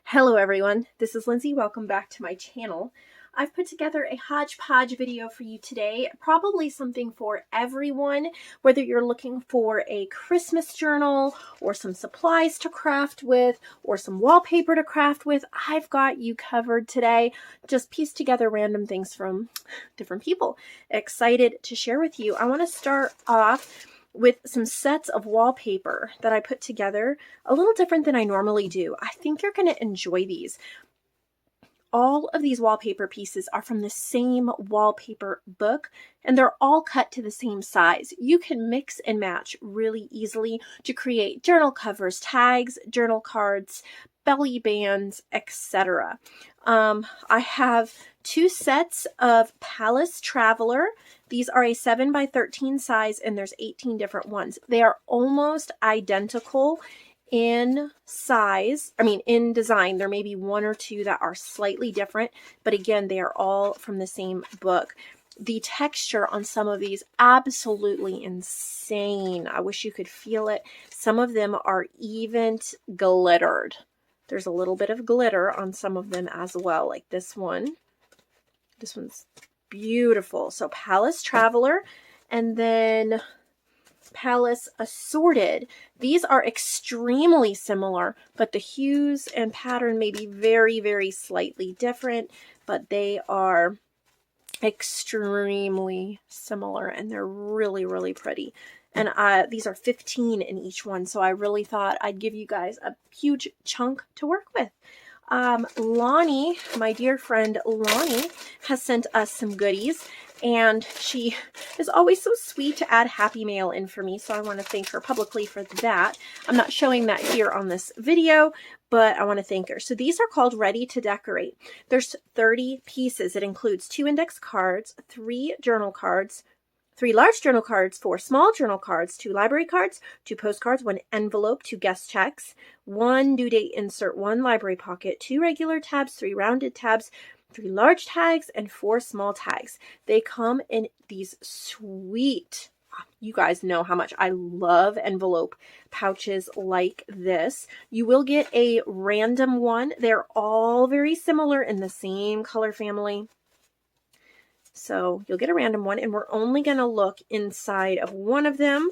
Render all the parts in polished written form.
Hello everyone, this is Lindsay. Welcome back to my channel. I've put together a hodgepodge video for you today, probably something for everyone, whether you're looking for a Christmas journal or some supplies to craft with or some wallpaper to craft with. I've got you covered today. Just pieced together random things from different people. Excited to share with you. I want to start off with some sets of wallpaper that I put together, a little different than I normally do. I think you're going to enjoy these. All of these wallpaper pieces are from the same wallpaper book, and they're all cut to the same size. You can mix and match really easily to create journal covers, tags, journal cards, belly bands, etc. I have two sets of Palace Traveler. These are a 7 by 13 size, and there's 18 different ones. They are almost identical in size, in design. There may be one or two that are slightly different, but again, they are all from the same book. The texture on some of these, absolutely insane. I wish you could feel it. Some of them are even glittered. There's a little bit of glitter on some of them as well, like this one. This one's beautiful. So Palace Traveler, and then Palace Assorted. These are extremely similar, but the hues and pattern may be very, very slightly different, but they are extremely similar, and they're really, really pretty. And these are 15 in each one, so I really thought I'd give you guys a huge chunk to work with. Lonny, my dear friend Lonny, has sent us some goodies, and she is always so sweet to add happy mail in for me, so I want to thank her publicly for that. I'm not showing that here on this video, but I want to thank her. So these are called Ready to Decorate. There's 30 pieces. It includes 2 index cards, 3 journal cards, 3 large journal cards, 4 small journal cards, 2 library cards, 2 postcards, 1 envelope, 2 guest checks, 1 due date insert, 1 library pocket, 2 regular tabs, 3 rounded tabs, 3 large tags, and 4 small tags. They come in these sweet, you guys know how much I love envelope pouches like this. You will get a random one. They're all very similar in the same color family. So you'll get a random one, and we're only going to look inside of one of them,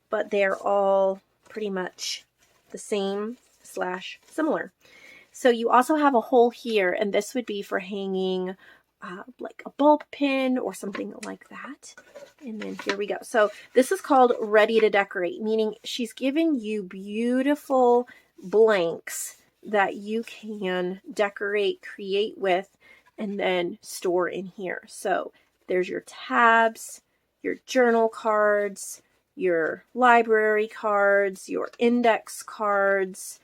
but they're all pretty much the same / similar. So you also have a hole here, and this would be for hanging like a bulb pin or something like that. And then here we go. So this is called Ready to Decorate, meaning she's giving you beautiful blanks that you can decorate, create with, and then store in here. So there's your tabs, your journal cards, your library cards, your index cards,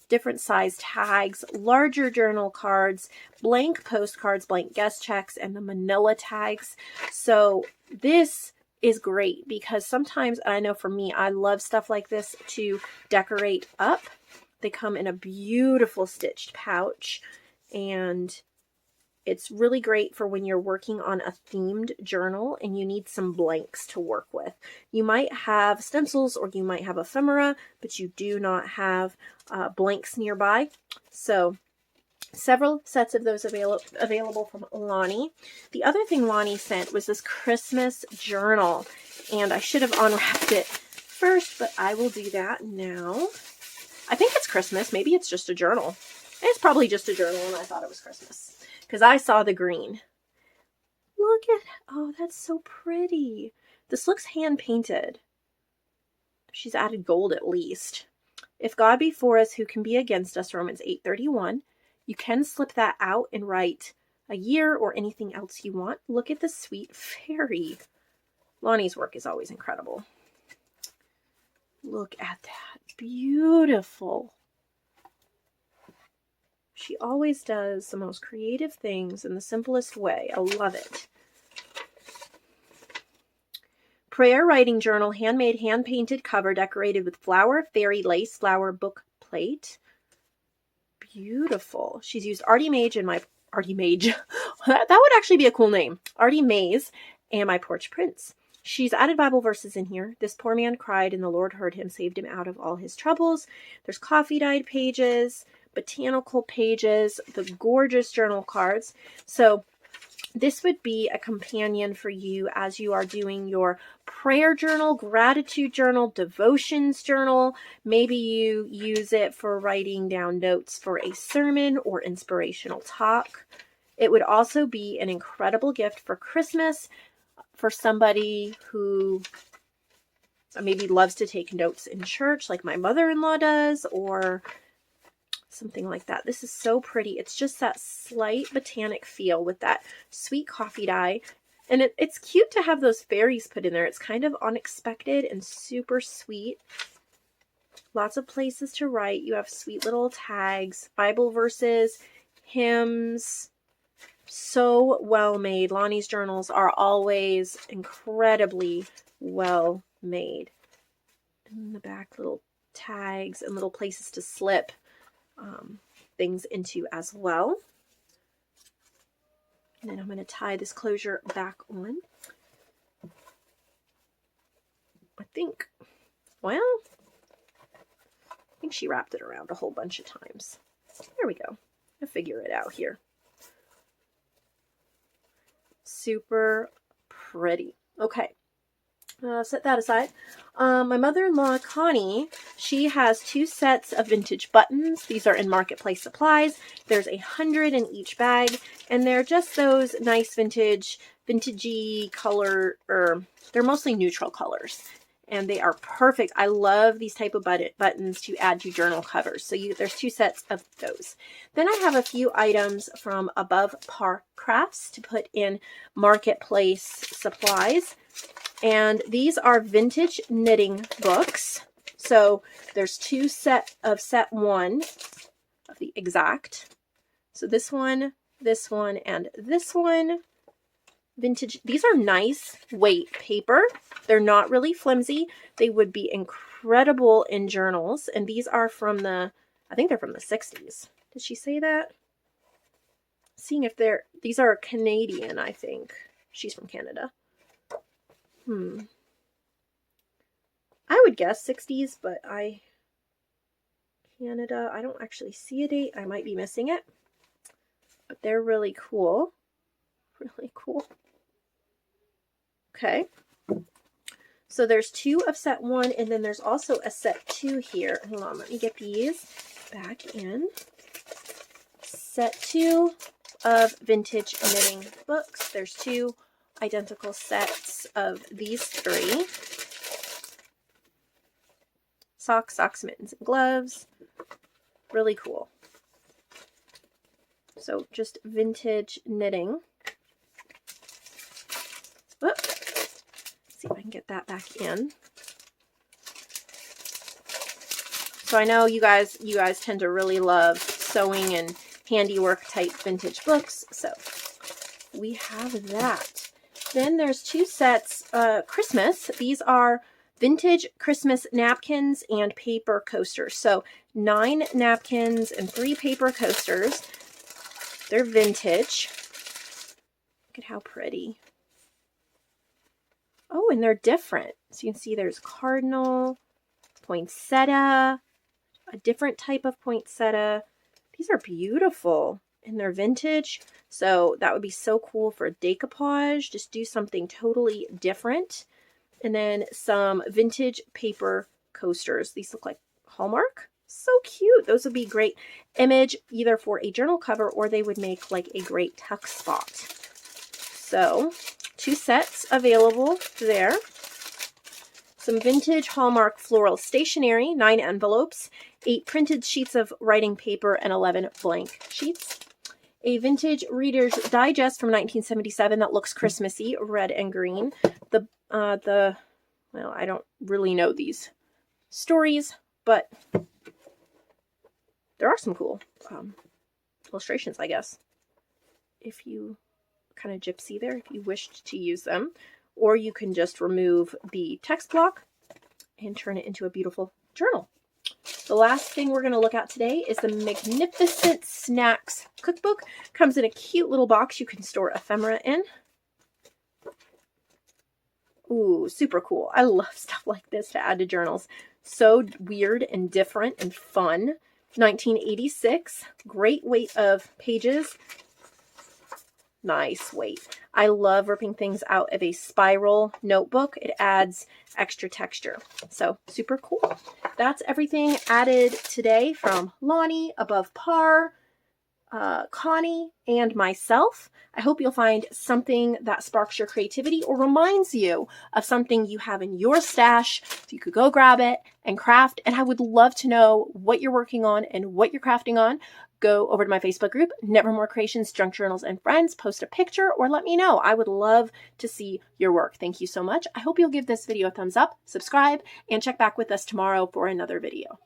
different size tags, larger journal cards, blank postcards, blank guest checks, and the manila tags. So this is great because sometimes, I know for me, I love stuff like this to decorate up. They come in a beautiful stitched pouch, and it's really great for when you're working on a themed journal and you need some blanks to work with. You might have stencils or you might have ephemera, but you do not have blanks nearby. So several sets of those available from Lonny. The other thing Lonny sent was this Christmas journal, and I should have unwrapped it first, but I will do that now. I think it's Christmas. Maybe it's just a journal. It's probably just a journal, and I thought it was Christmas because I saw the green. Look at, oh, that's so pretty. This looks hand painted. She's added gold at least. If God be for us, who can be against us? Romans 8:31. You can slip that out and write a year or anything else you want. Look at the sweet fairy. Lonny's work is always incredible. Look at that. Beautiful. She always does the most creative things in the simplest way. I love it. Prayer Writing Journal, handmade, hand-painted cover decorated with flower, fairy, lace, flower, book plate. Beautiful. She's used Artie Mage and my Artie Mage. That would actually be a cool name. Artie Maze and my Porch Prince. She's added Bible verses in here. This poor man cried and the Lord heard him, saved him out of all his troubles. There's coffee dyed pages, botanical pages, the gorgeous journal cards. So this would be a companion for you as you are doing your prayer journal, gratitude journal, devotions journal. Maybe you use it for writing down notes for a sermon or inspirational talk. It would also be an incredible gift for Christmas for somebody who maybe loves to take notes in church like my mother-in-law does, or something like that. This is so pretty. It's just that slight botanic feel with that sweet coffee dye. And it's cute to have those fairies put in there. It's kind of unexpected and super sweet. Lots of places to write. You have sweet little tags, Bible verses, hymns. So well made. Lonny's journals are always incredibly well made. In the back, little tags and little places to slip things into as well. And then I'm going to tie this closure back on. I think she wrapped it around a whole bunch of times. There we go. I'll figure it out here. Super pretty. Okay. Set that aside. My mother-in-law, Connie, she has 2 sets of vintage buttons. These are in Marketplace Supplies. There's 100 in each bag, and they're just those nice vintagey color, they're mostly neutral colors, and they are perfect. I love these type of buttons to add to journal covers. So there's 2 sets of those. Then I have a few items from Above Par Crafts to put in Marketplace Supplies. And these are vintage knitting books. So there's 2 set 1 of the exact. So this one, and this one. Vintage. These are nice weight paper. They're not really flimsy. They would be incredible in journals. And these are from I think they're from the 60s. Did she say that? Seeing if these are Canadian, I think. She's from Canada. I would guess 60s, but Canada, I don't actually see a date. I might be missing it. But they're really cool. Really cool. Okay. So there's 2 of set 1, and then there's also a set 2 here. Hold on, let me get these back in. Set 2 of vintage knitting books. There's 2 identical sets of these 3. Socks, mittens, and gloves. Really cool. So just vintage knitting. Whoop. See if I can get that back in. So I know you guys tend to really love sewing and handiwork type vintage books. So we have that. Then there's 2 sets, Christmas. These are vintage Christmas napkins and paper coasters. So 9 napkins and 3 paper coasters. They're vintage. Look at how pretty. Oh, and they're different. So you can see there's cardinal, poinsettia, a different type of poinsettia. These are beautiful. And they're vintage, so that would be so cool for decoupage. Just do something totally different. And then some vintage paper coasters. These look like Hallmark. So cute. Those would be great image either for a journal cover, or they would make like a great tuck spot. So 2 sets available there. Some vintage Hallmark floral stationery, 9 envelopes, 8 printed sheets of writing paper, and 11 blank sheets. A vintage Reader's Digest from 1977 that looks Christmassy, red and green. Well, I don't really know these stories, but there are some cool illustrations, I guess. If you kind of gypsy there, if you wished to use them. Or you can just remove the text block and turn it into a beautiful journal. The last thing we're going to look at today is the Magnificent Snacks Cookbook. Comes in a cute little box you can store ephemera in. Ooh, super cool. I love stuff like this to add to journals. So weird and different and fun. 1986. Great weight of pages. Nice weight. I love ripping things out of a spiral notebook. It adds extra texture. So super cool. That's everything added today from Lonny, Above Par, Connie, and myself. I hope you'll find something that sparks your creativity or reminds you of something you have in your stash so you could go grab it and craft. And I would love to know what you're working on and what you're crafting on. Go over to my Facebook group, Nevermore Creations, Junk Journals, and Friends. Post a picture or let me know. I would love to see your work. Thank you so much. I hope you'll give this video a thumbs up, subscribe, and check back with us tomorrow for another video.